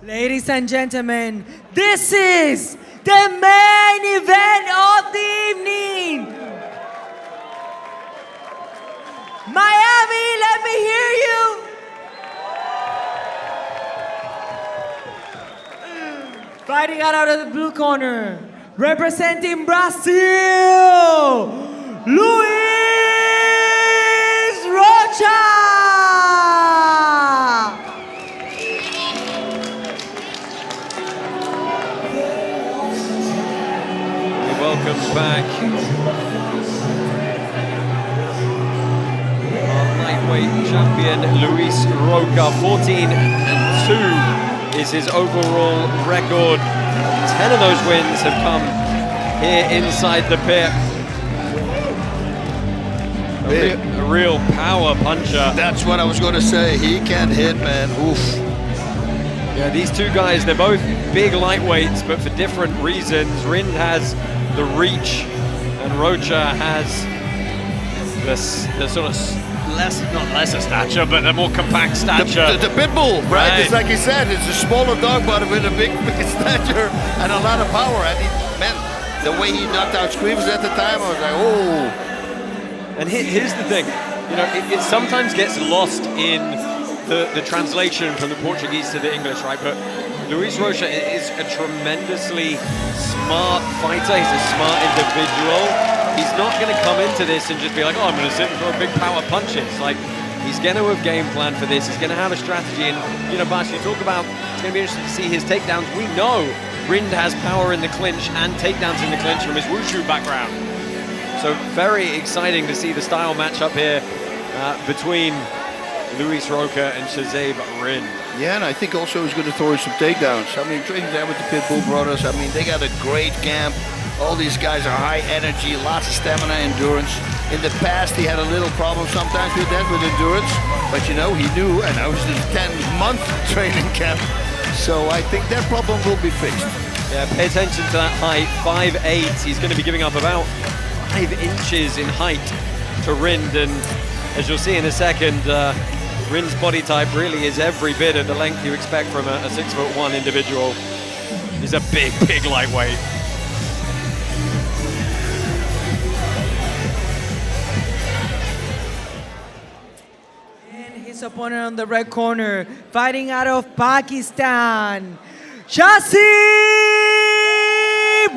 Ladies and gentlemen, this is the main event of the evening. Miami, let me hear you. Fighting out of the blue corner, representing Brazil, Luiz Rocha. Welcome back. Our lightweight champion, Luiz Rocha, 14-2 is his overall record. 10 of those wins have come here inside the pit. A real power puncher. That's what I was going to say. He can hit, man. Oof. Yeah, these two guys, they're both big lightweights, but for different reasons. Rind has the reach, and Rocha has the sort of not lesser stature, but the more compact stature. The pit bull, right? Right. It's like he said, it's a smaller dog, but with a big stature and a lot of power. And man, the way he knocked out Screevers at the time, I was like, oh. And here's the thing, you know, it sometimes gets lost in the translation from the Portuguese to the English, right? But Luiz Rocha is a tremendously smart fighter. He's a smart individual. He's not going to come into this and just be like, oh, I'm going to sit and throw big power punches. Like, he's going to have game plan for this. He's going to have a strategy. And, you know, Bash, you talk about, it's going to be interesting to see his takedowns. We know Rind has power in the clinch and takedowns in the clinch from his wushu background. So very exciting to see the style match up here between Luiz Rocha and Shahzaib Rind. Yeah, and I think also he's going to throw some takedowns. I mean, training there with the Pitbull brothers, I mean, they got a great camp. All these guys are high energy, lots of stamina, endurance. In the past, he had a little problem sometimes with that, with endurance. But you know, he knew, and I was in a 10-month training camp. So I think that problem will be fixed. Yeah, pay attention to that height, 5'8". He's going to be giving up about 5 inches in height to Rind. And as you'll see in a second, Rind's body type really is every bit of the length you expect from a 6'1" individual. He's a big, big lightweight. And his opponent on the red corner, fighting out of Pakistan, Shaz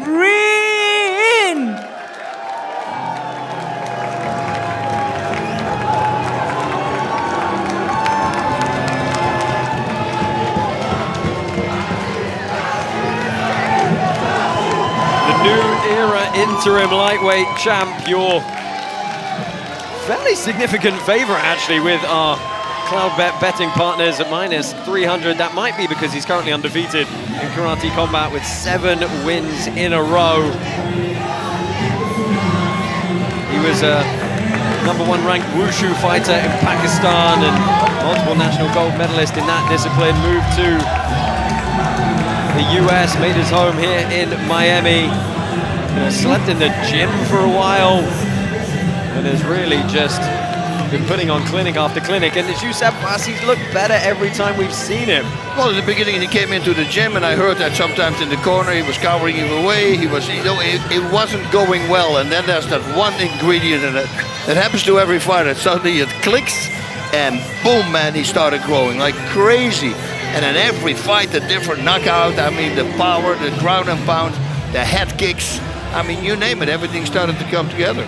Rind. Interim lightweight champ, your fairly significant favorite actually with our Cloudbet betting partners at -300. That might be because he's currently undefeated in karate combat with 7 wins in a row. He was a #1 ranked wushu fighter in Pakistan and multiple national gold medalist in that discipline. Moved to the US, made his home here in Miami. Slept in the gym for a while and has really just been putting on clinic after clinic. And as you said, Bas, he's looked better every time we've seen him. Well, in the beginning, he came into the gym, and I heard that sometimes in the corner he was cowering him away. He was, you know, it wasn't going well. And then there's that one ingredient, and that happens to every fighter. Suddenly it clicks, and boom, man, he started growing like crazy. And then every fight, a different knockout. I mean, the power, the ground and pound, the head kicks. I mean, you name it, everything started to come together.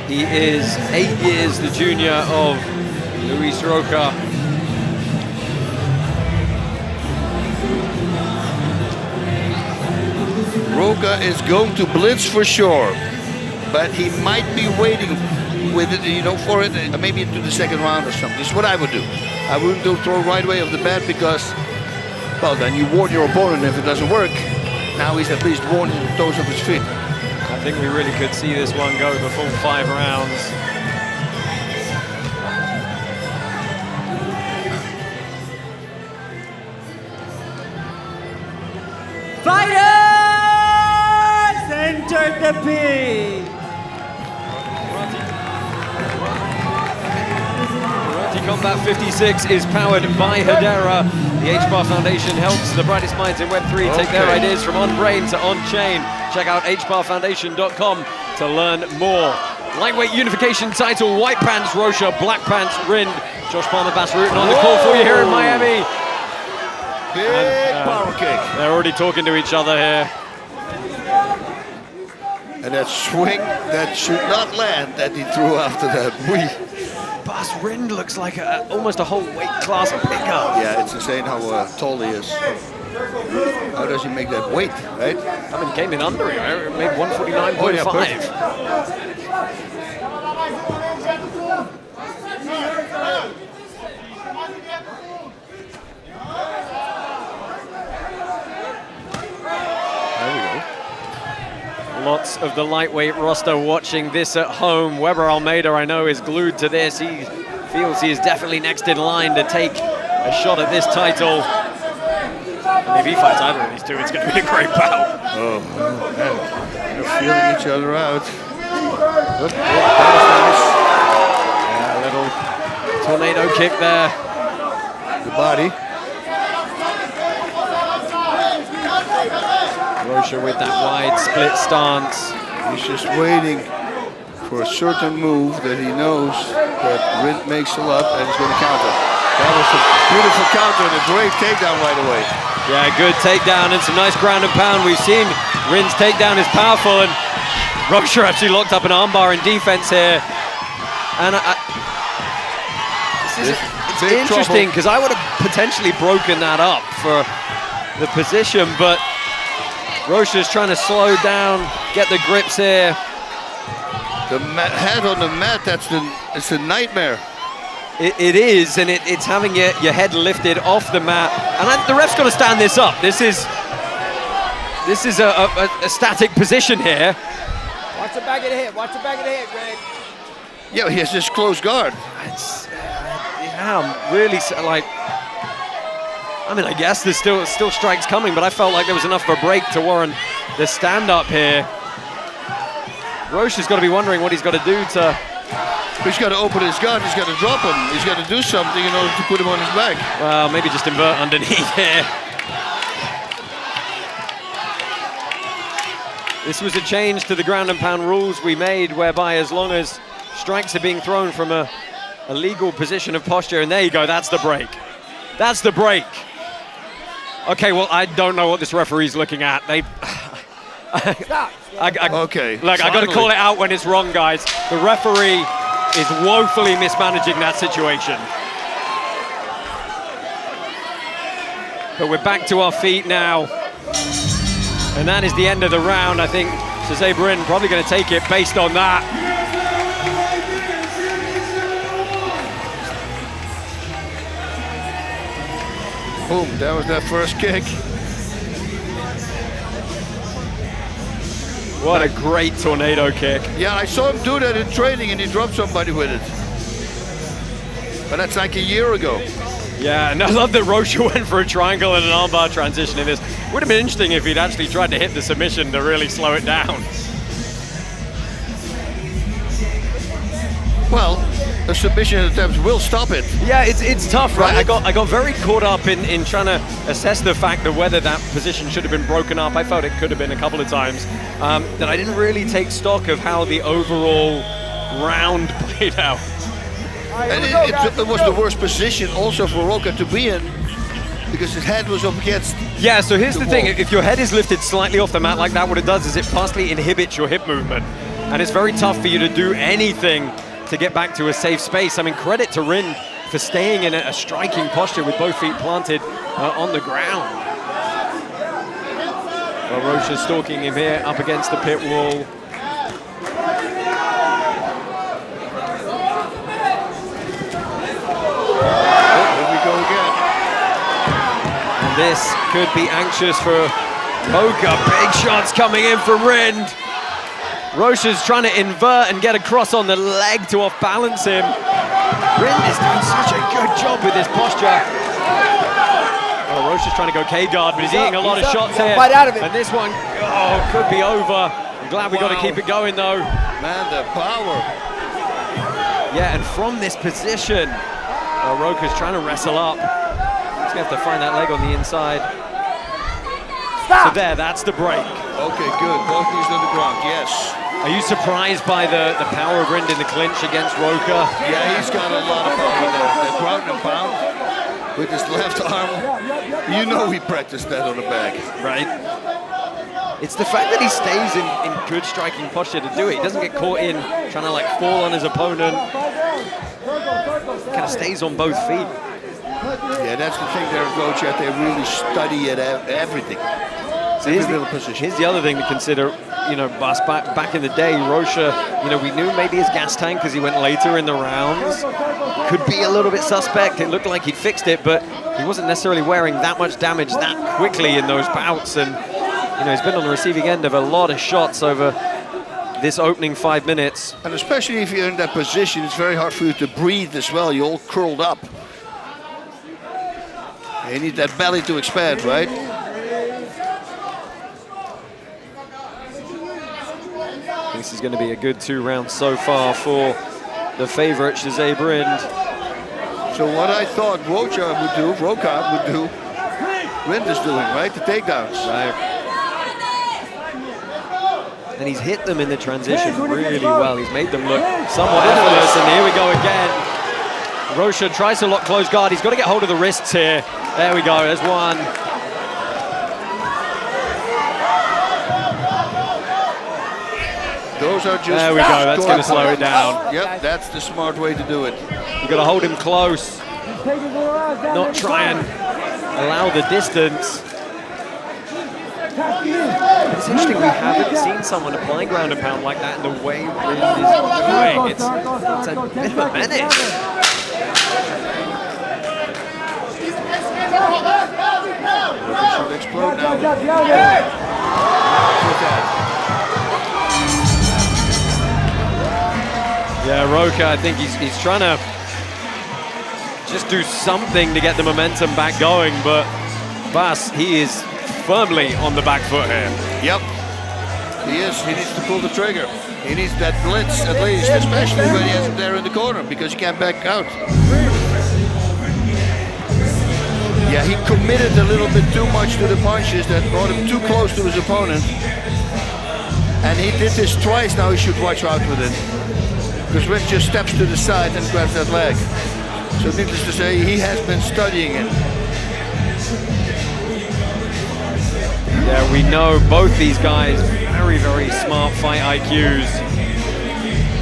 He is 8 years the junior of Luiz Rocha. Rocha is going to blitz for sure, but he might be waiting with it, you know, for it, maybe into the second round or something. This is what I would do. I wouldn't do throw right away off the bat because, well, then you warn your opponent if it doesn't work. Now he's at least warning the toes of his feet. I think we really could see this one go the full 5 rounds. Fighters, enter the pit. Combat 56 is powered by Hedera. The HBAR Foundation helps the brightest minds in Web3 take their ideas from on-brain to on-chain. Check out hbarfoundation.com to learn more. Lightweight unification title, white pants Rocha, black pants Rind. Josh Palmer-Bass rooting on the call for you here in Miami. Big power kick. They're already talking to each other here. And that swing that should not land that he threw after that. Bass Rind looks like almost a whole weight class bigger. Yeah, it's insane how tall he is. How does he make that weight, right? I mean, he came in under it, right? Maybe 149.5. Lots of the lightweight roster watching this at home. Weber Almeida, I know, is glued to this. He feels he is definitely next in line to take a shot at this title. And if he fights either of these two, it's going to be a great bout. Oh, man. They're feeling each other out. Look, that was Yeah, a nice. little tornado kick there. The body. Rocha with that wide split stance. He's just waiting for a certain move that he knows that Rind makes a lot and he's going to counter. That was a beautiful counter and a great takedown right away. Yeah, good takedown and some nice ground and pound. We've seen Rind's takedown is powerful, and Rocha actually locked up an armbar in defense here. And it's interesting because I would have potentially broken that up for the position, but Rocha's trying to slow down, get the grips here. The head on the mat, it's a nightmare. It is, and it's having your head lifted off the mat. And the ref's got to stand this up. This is a static position here. Watch the back of the head, watch the back of the head, Greg. Yeah, he has this close guard. It's, yeah, I'm really like. I mean, I guess there's still strikes coming, but I felt like there was enough of a break to warrant the stand-up here. Rocha's got to be wondering what he's got to do to... He's got to open his guard, he's got to drop him. He's got to do something in order to put him on his back. Well, maybe just invert underneath here. This was a change to the ground and pound rules we made, whereby as long as strikes are being thrown from a legal position of posture, and there you go, that's the break. That's the break. Okay, well, I don't know what this referee's looking at. Stop. Okay. Look, I got to call it out when it's wrong, guys. The referee is woefully mismanaging that situation. But we're back to our feet now. And that is the end of the round. I think Shahzaib Rind probably going to take it based on that. Boom, that was that first kick. What a great tornado kick. Yeah, I saw him do that in training and he dropped somebody with it. But that's like a year ago. Yeah, and I love that Rocha went for a triangle and an armbar transition in this. Would have been interesting if he'd actually tried to hit the submission to really slow it down. Well, the submission attempts will stop it. Yeah, it's tough, right? I got very caught up in trying to assess the fact that whether that position should have been broken up. I felt it could have been a couple of times. That I didn't really take stock of how the overall round played out. And it was the worst position also for Rocha to be in because his head was up against. Yeah, so here's the thing. If your head is lifted slightly off the mat like that, what it does is it partially inhibits your hip movement. And it's very tough for you to do anything to get back to a safe space. I mean, credit to Rind for staying in a striking posture with both feet planted on the ground. Well, Rocha's stalking him here up against the pit wall. Here we go again. And this could be anxious for Rocha. Big shots coming in from Rind. Rocha's trying to invert and get across on the leg to off-balance him. Rind is doing such a good job with his posture. Oh, Rocha's trying to go K-guard, but he's eating a lot of shots here. Fight out of it. And this one, could be over. I'm glad we got to keep it going, though. Man, the power. Yeah, and from this position, Rocha's trying to wrestle up. He's going to have to find that leg on the inside. Stop. So there, that's the break. Okay, good. Both knees on the ground, yes. Are you surprised by the power of Rind in the clinch against Rocha? Yeah, he's got a lot of power with the ground and pound with his left arm. You know he practiced that on the back. Right. It's the fact that he stays in good striking posture to do it. He doesn't get caught in trying to like fall on his opponent. Kind of stays on both feet. Yeah, that's the thing there at Rocha. They really study it, everything. So here's the other thing to consider. You know, back in the day, Rocha, you know, we knew maybe his gas tank because he went later in the rounds could be a little bit suspect. It looked like he'd fixed it, but he wasn't necessarily wearing that much damage that quickly in those bouts. And, you know, he's been on the receiving end of a lot of shots over this opening 5 minutes. And especially if you're in that position, it's very hard for you to breathe as well. You're all curled up. You need that belly to expand, right? This is going to be a good 2 rounds so far for the favorite, Shahzaib Rind. So what I thought Rocha would do, Rind is doing, right? The takedowns. Right. And he's hit them in the transition really well. He's made them look somewhat effortless, and here we go again. Rocha tries to lock close guard. He's got to get hold of the wrists here. There we go, there's one. Those are just... There we go, that's going to slow it down. Yep, that's the smart way to do it. You've got to hold him close. Not try and allow the distance. It's interesting, we haven't seen someone applying ground and pound like that in the way Rind is doing. It's a bit of a menace. Rocha should explode now. Yeah, Rocha, I think he's trying to just do something to get the momentum back going, but Bas, he is firmly on the back foot here. Yep, he is. He needs to pull the trigger. He needs that blitz at least, especially when he has it there in the corner, because he can't back out. Yeah, he committed a little bit too much to the punches that brought him too close to his opponent. And he did this twice now, he should watch out with it. Because Rind just steps to the side and grabs that leg. So needless to say, he has been studying it. Yeah, we know both these guys, very, very smart fight IQs.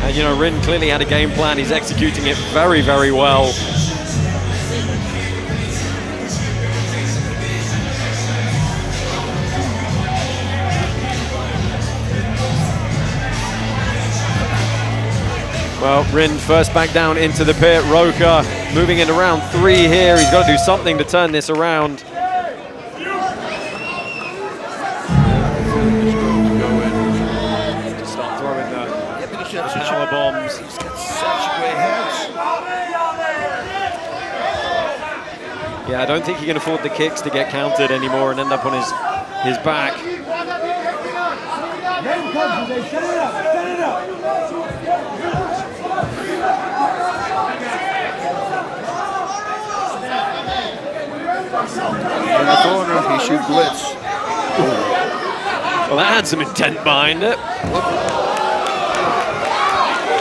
And you know, Rind clearly had a game plan. He's executing it very, very well. Well, Rind first back down into the pit. Rocha moving into round 3 here. He's got to do something to turn this around. Just start throwing the power bombs. He's got such great hands. Yeah, I don't think he can afford the kicks to get counted anymore and end up on his back. In the corner, he should blitz. Well, that had some intent behind it.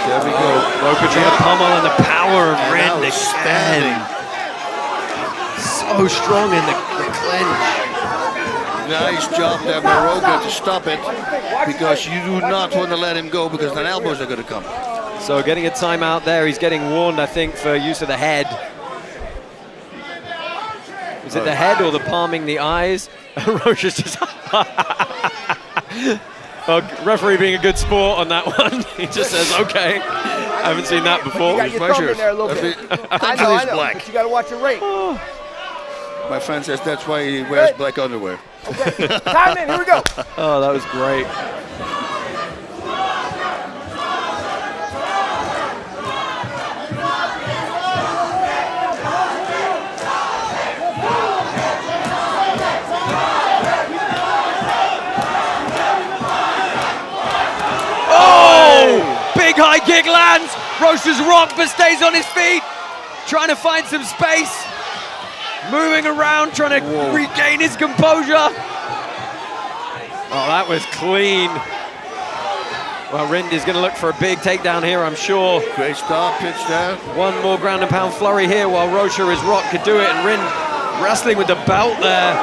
There we go. Rocha trying to pummel, and the power of And Rind now again. So strong in the clinch. Nice job there by Rocha to stop it, because you do not want to let him go, because then elbows are going to come. So getting a timeout there. He's getting warned, I think, for use of the head. Is it the head or the palming the eyes? Rocha's just... Well, referee being a good sport on that one. He just says, okay. I haven't seen that before. You got your thumb in there a little bit. I know, black. but you got to watch your rate. My friend says that's why he wears black underwear. Okay, time in, here we go. Oh, that was great. Big high kick lands. Rocha's rocked but stays on his feet. trying to find some space, moving around, trying to regain his composure. Oh, that was clean. Well, Rind is going to look for a big takedown here, I'm sure. Great start, pitch there. One more ground and pound flurry here while Rocha is rock could do it, and Rind wrestling with the belt there.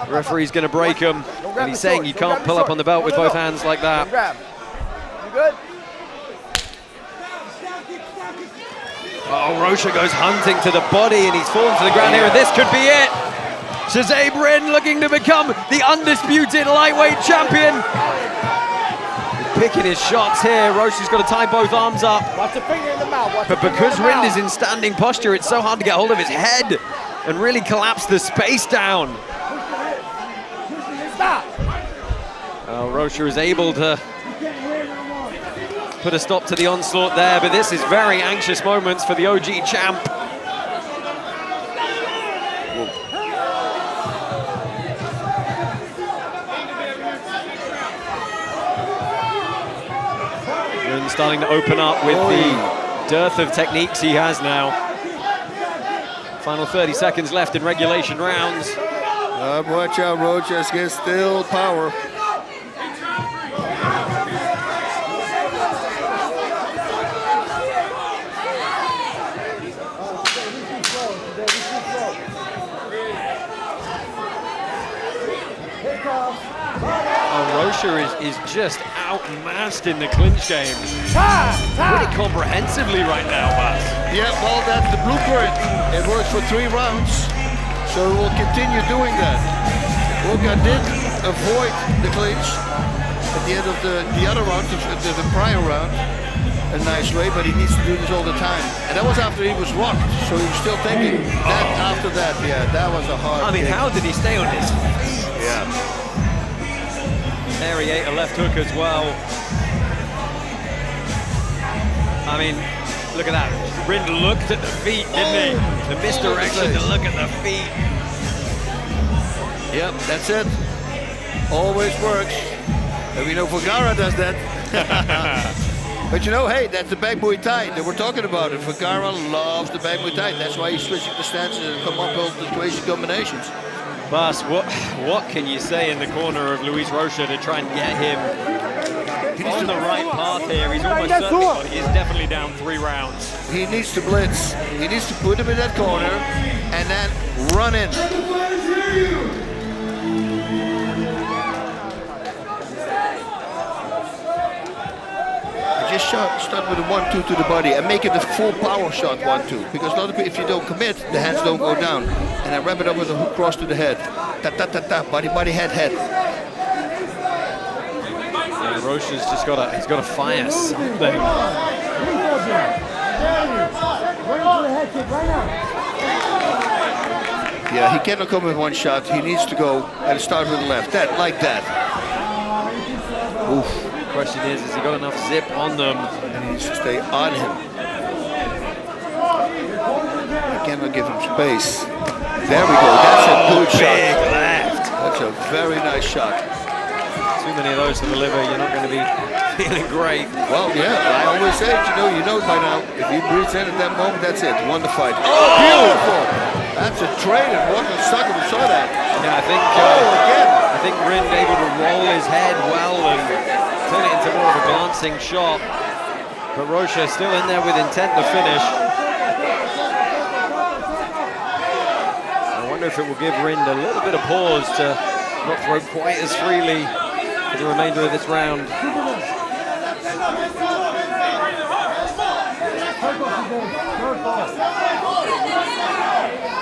The referee's going to break him, and he's saying you can't pull up on the belt with both hands like that. You good? Oh, Rocha goes hunting to the body, and he's fallen to the ground here, and this could be it. Shahzaib Rind looking to become the undisputed lightweight champion. Picking his shots here. Rocha's got to tie both arms up. Watch the finger in the mouth. But because Rind is in standing posture, it's so hard to get hold of his head and really collapse the space down. Stop. Rocha is able to put a stop to the onslaught there, but this is very anxious moments for the OG champ. Rind starting to open up with the dearth of techniques he has now. Final 30 seconds left in regulation rounds. Watch out, Rocha gets still power. Rocha is just outmassed in the clinch game. Pretty comprehensively right now, Bas. Yeah, well, that's the blueprint. It works for 3 rounds, so we'll continue doing that. Rocha did avoid the clinch at the end of the other round, the prior round, a nice way, but he needs to do this all the time. And that was after he was rocked, so he was still thinking that after that, yeah, that was a hard kick. How did he stay on his feet? Yeah. There he ate a left hook as well. I mean, look at that. Rind looked at the feet, didn't he? The misdirection to look at the feet. Yep, that's it. Always works. And we know Vergara does that. But you know, hey, that's the back Muay Thai. They were talking about it. Vergara loves the back Muay Thai. That's why he's switching the stances and come up with the crazy combinations. Bas, what can you say in the corner of Luiz Rocha to try and get him on the right path here? He's almost certainly got it. He's definitely down 3 rounds. He needs to blitz. He needs to put him in that corner and then run in. Just start with a 1-2 to the body and make it a full power shot 1-2. Because a lot of people, if you don't commit, the hands don't go down. And I wrap it up with a hook cross to the head. Ta ta ta ta, body body head head. Yeah, Rocha's just got to fire something. Yeah, he cannot come with 1 shot. He needs to go and start with the left. That like that. Oof. Question is he got enough zip on them? And he needs to stay on him. I cannot give him space. There we go. That's a good shot. Big left. That's a very nice shot. Too many of those to the liver, you're not going to be feeling great. Well, yeah, I always say, you know it by now. If he breathes in at that moment, that's it. Won the fight. Oh, beautiful! That's a trade, and Walker sucker saw that. Yeah, I think. Again. I think Rind able to roll his head well and turn it into more of a glancing shot. But Rocha still in there with intent to finish. I wonder if it will give Rind a little bit of pause to not throw quite as freely for the remainder of this round.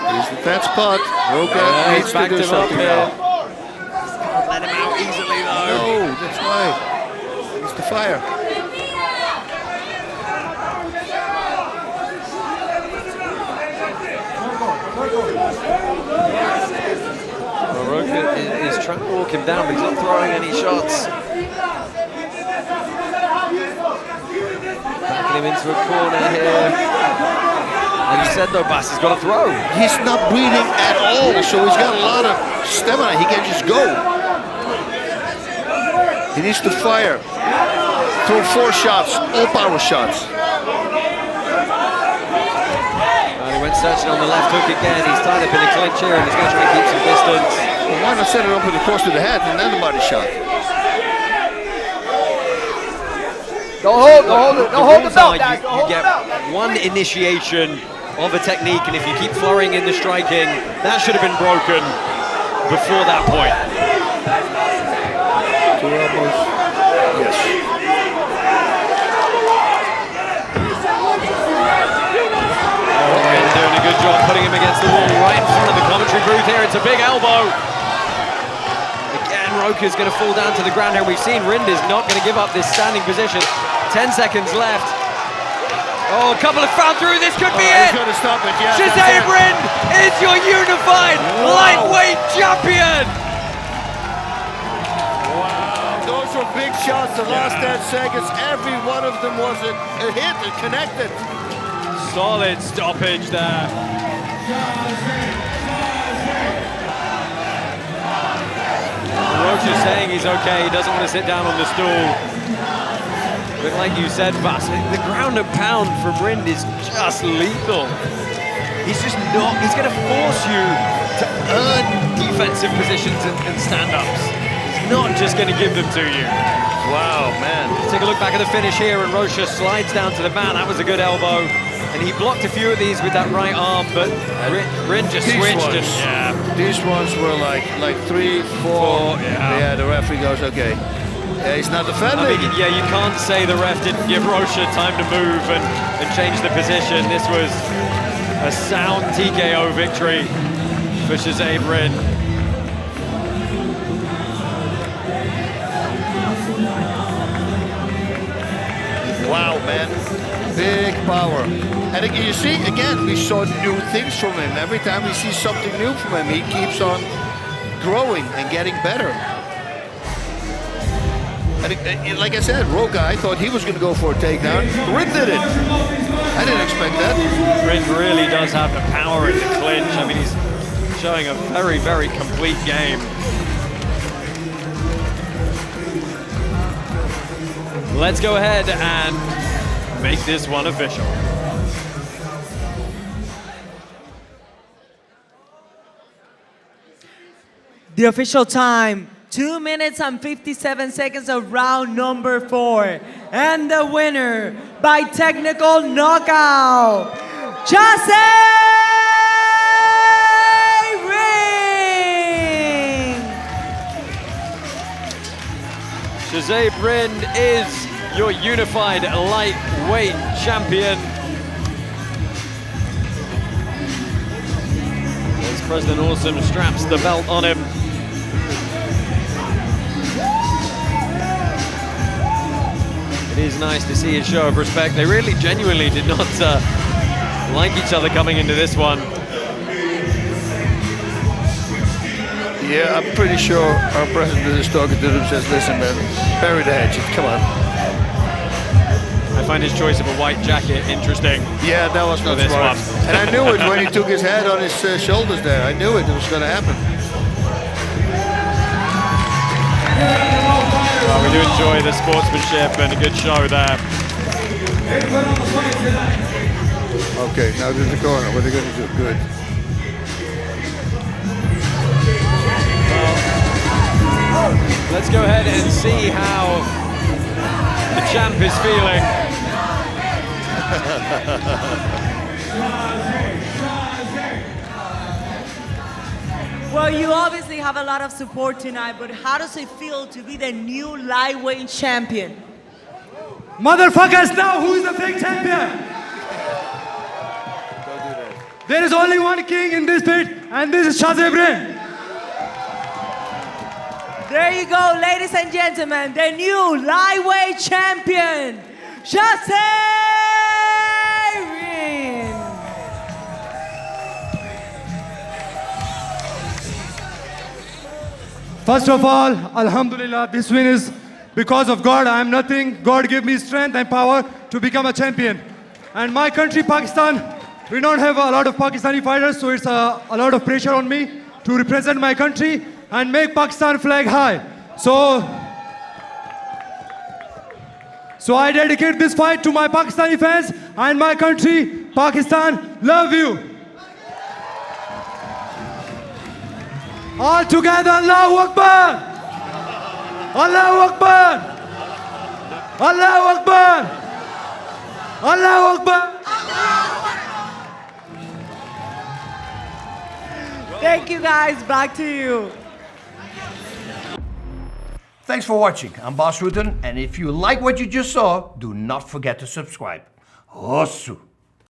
Here's the fat spot. Rocha needs to do something now. Can't let him out easily though. No, that's why. It's the fire. Well, Rocha is trying to walk him down, but he's not throwing any shots. Backing him into a corner here. And you said though, Bas, he's got to throw. He's not breathing at all, so he's got a lot of stamina. He can just go. He needs to fire. Throw 4 shots, all power shots. Rind searching on the left hook again. He's tied up in a clinch here and he's going to try and keep some distance. Well, why not set it up with a cross to the head and then the body shot? Don't hold it. Don't hold the belt, guys. Don't You hold the get belt. one initiation of a technique, and if you keep flurrying in the striking, that should have been broken before that point. Two elbows. Yes. Rind doing a good job putting him against the wall right in front of the commentary booth here. It's a big elbow. Again, Rocha's going to fall down to the ground here. We've seen Rind is not going to give up this standing position. 10 seconds left. Oh, a couple have found through. This could be it. He's going to stop it, yeah. Shahzaib Rind is your unified lightweight champion. Wow, those were big shots the last 10 seconds. Every one of them was a hit and connected. Solid stoppage there. Rocha's saying he's okay. He doesn't want to sit down on the stool. But like you said, Bas, the ground and pound from Rind is just lethal. He's just not, he's going to force you to earn defensive positions and stand-ups. He's not just going to give them to you. Wow, man. Let's take a look back at the finish here, and Rocha slides down to the mat. That was a good elbow. And he blocked a few of these with that right arm, but Rind just switched. These ones were like 3, 4. Yeah, the referee goes, okay. Yeah, he's not defending. I mean, yeah, you can't say the ref didn't give Rocha time to move and change the position. This was a sound TKO victory for Shahzaib Rind. Wow, man. Big power. And you see, again, we saw new things from him. Every time we see something new from him, he keeps on growing and getting better. And like I said, Rocha, I thought he was going to go for a takedown. Rind did it. I didn't expect that. Rind really does have the power in the clinch. I mean, he's showing a very, very complete game. Let's go ahead and make this one official. The official time, 2 minutes and 57 seconds of round number 4. And the winner by technical knockout, Shahzaib Rind! Shahzaib Rind is your unified lightweight champion. As President Awesome straps the belt on him. It is nice to see a show of respect. They really genuinely did not like each other coming into this one. Yeah, I'm pretty sure our president is talking to them, says, listen, man, bury the hatchet, come on. I find his choice of a white jacket interesting. Yeah, that was not smart. And I knew it when he took his head on his shoulders there. I knew it was going to happen. Well, we do enjoy the sportsmanship and a good show there. Okay, now to the corner. What are they going to do? Good. Well, let's go ahead and see how the champ is feeling. Well, you obviously have a lot of support tonight, but how does it feel to be the new lightweight champion? Motherfuckers, now who is the fake champion? Don't do that. There is only one king in this pit, and this is Shahzaib Rind. There you go, ladies and gentlemen, the new lightweight champion, Shahzaib Rind. First of all, Alhamdulillah, this win is because of God. I am nothing. God gave me strength and power to become a champion. And my country, Pakistan, we don't have a lot of Pakistani fighters, so it's a lot of pressure on me to represent my country and make Pakistan flag high. So I dedicate this fight to my Pakistani fans and my country, Pakistan. Love you. All together, Allahu Akbar! Allahu Akbar! Allahu Akbar! Allahu Akbar! Thank you guys, back to you. Thanks for watching. I'm Boss Rutan, and if you like what you just saw, do not forget to subscribe. Osu.